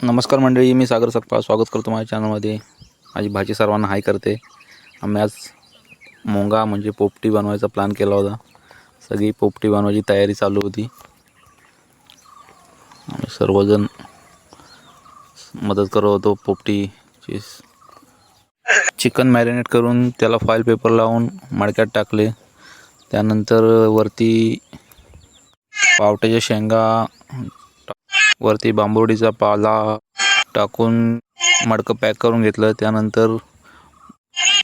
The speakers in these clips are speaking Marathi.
नमस्कार मंडळी, मी सागर सकपाळ स्वागत करतो माझ्या चॅनलमध्ये. माझी भाजी सर्वांना हाय करते. आम्ही आज मोंगा म्हणजे पोपटी बनवायचा प्लॅन केला होता. सगळी पोपटी बनवायची तयारी चालू होती. आम्ही सर्वजण मदत करत होतो. पोपटीची चिकन मॅरिनेट करून त्याला फॉईल पेपर लावून मडक्यात टाकले. त्यानंतर वरती पावट्याच्या शेंगा, वरती बांबुर्डीचा पाला टाकून मडकं पॅक करून घेतलं. त्यानंतर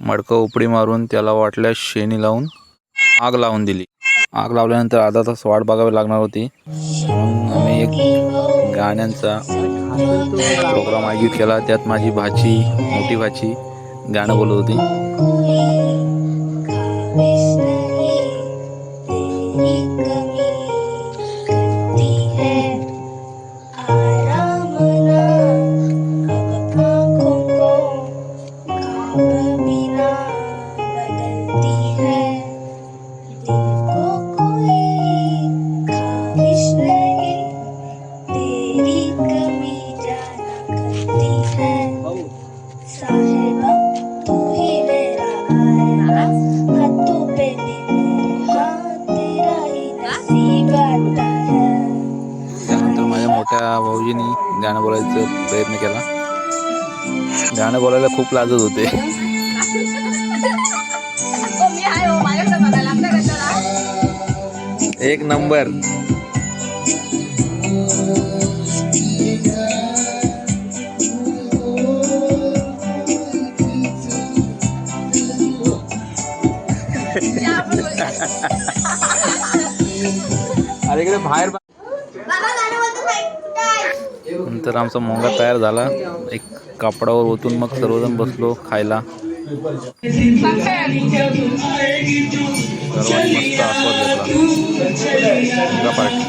मडकं उपडी मारून त्याला वाटल्यास शेणी लावून आग लावून दिली. आग लावल्यानंतर अर्धा तास वाट बघावी लागणार होती. म्हणून आम्ही एक गाण्यांचा प्रोग्राम आयोजित केला. त्यात माझी भाची, मोठी भाची गाणं बोलत होती. त्यानंतर माझ्या मोठ्या भाऊजींनी गाणं बोलायचा प्रयत्न केला. गाणं बोलायला खूप लाजत होते. एक नंबर. अरे इकडे बाहेर. नंतर आमचा मोंगा तयार झाला. एक कापडावर ओतून मग सर्वजण बसलो खायला. सर्वांनी मस्त आस्वाद घेतला. मोंगा पार्टी.